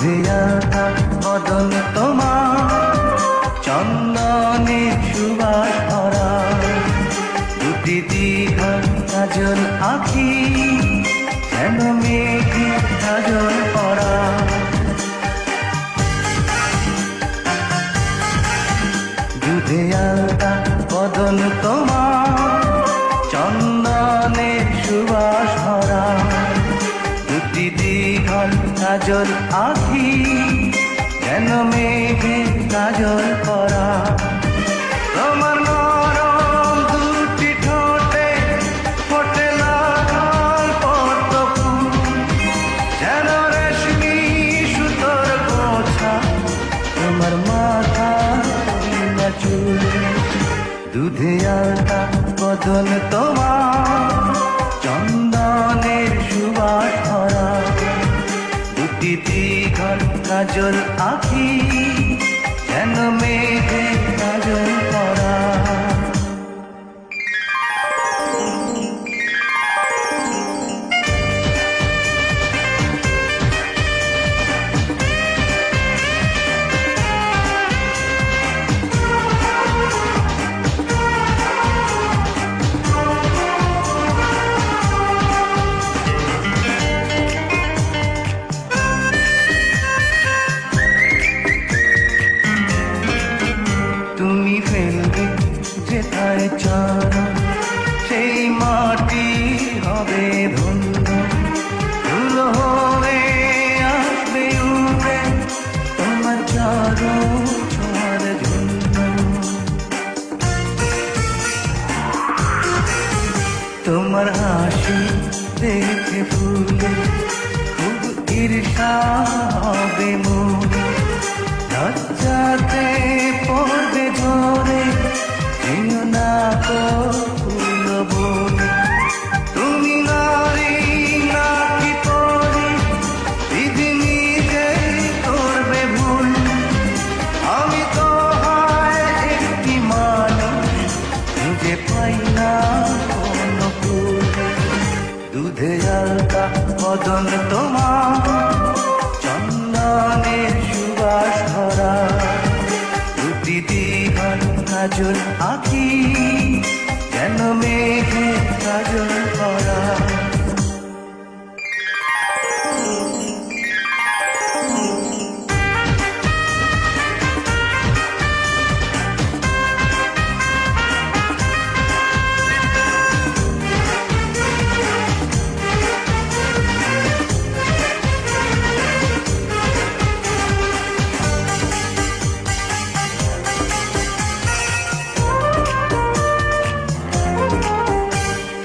দুধে আলতা বদন তোমার, চন্দনে সুবাস ভরা, দুটি দীঘল কাজল আঁখি, যেন মেঘে কাজল পরা। দুধে আলতা বদন তোমার, চন্দনে সুবাস ভরা, দুটি দীঘল কাজল আঁখি, যেন মেঘে কাজল পরা। তোমার নরম দুটি ঠোঁটে ফোটে লাল পদ্ম ফুল, যেন রেশমি সুতোর গোছা, তোমার মাথা চুল। দুধে আলতা বদন তোমার, চন্দনের সুবাস ভরা, দুটি দীঘল কাজল আঁখি, যেন মেঘে কাজল পরা। তুমি ফেলবে যেথায় চরণ, সেই মাটি হবে ধন্য, ধুলো হয়ে আসবে উড়ে তোমার চরণ ছোঁয়ার জন্য। তোমার হাসি দেখে ফুলে খুব ঈর্ষা হবে মনে, লজ্জাতে পড়বে ঝরে, যেও না গো ফুল বনে। তুমি নারী নাকি পরে, বিধি নিজেই করবে ভুল, আমি তো হয় একটি মানুষ, খুঁজে পাই না কোনো ফুল। দুধে আলতা বদন তোমার, চন্দনের সুবাস ভরা, দুটি দীঘল কাজল আঁখি, যেন মেঘে কাজল পরা।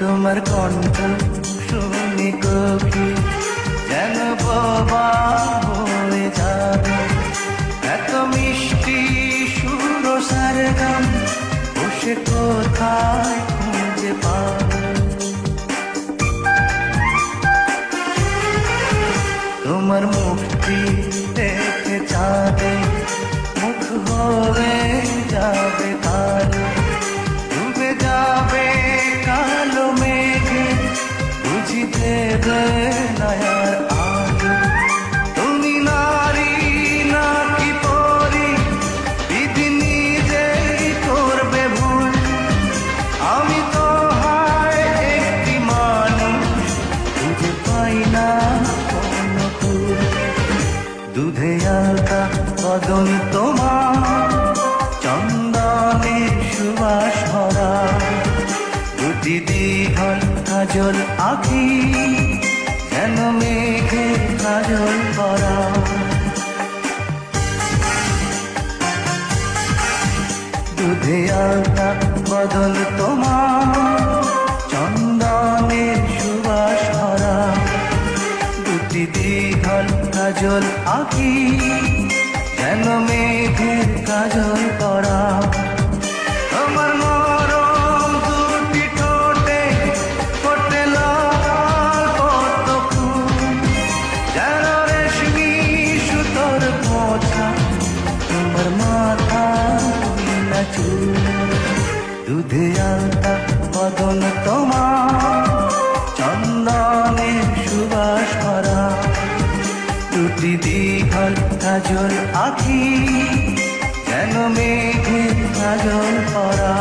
তোমার কণ্ঠ শুনি কোকিল, যেন বোবা হয়ে যাবে, এত মিষ্টি সুর সারগাম, বসে কোথায় খুঁজে পাবে। তোমার মুক্তি দেখে চাঁদে মুখ হয়ে যাবে কালো, ডুবে যাবে কালো মেঘে, বুঝি দেবে নয়ার আলো। তুমি নারী নাকি পরি, বিধি নিজেই করবে ভুল, আমি তো হয় একটি মানুষ, খুঁজে পাই না কোনো ফুল। দুধে আলতা বদন তোমার, চন্দনের সুবাস ভরা, দুটি দীঘল কাজল আঁখি, যেন মেঘে কাজল পরা। দুধে আলতা বদন তোমার, চন্দনের সুবাস ভরা, দুটি দীঘল কাজল আঁখি, যেন মেঘে কাজল পরা। তোমার নরম দুটি ঠোঁটে ফোটে লাল পদ্ম ফুল, যেন রেশমি সুতোর গোছা, তোমার মাথা চুল। দুধে আলতা বদন তোমার, চন্দনের সুবাস ভরা, দুটি দুটি দীঘল কাজল আঁখি যেন মেঘে কাজল পরা।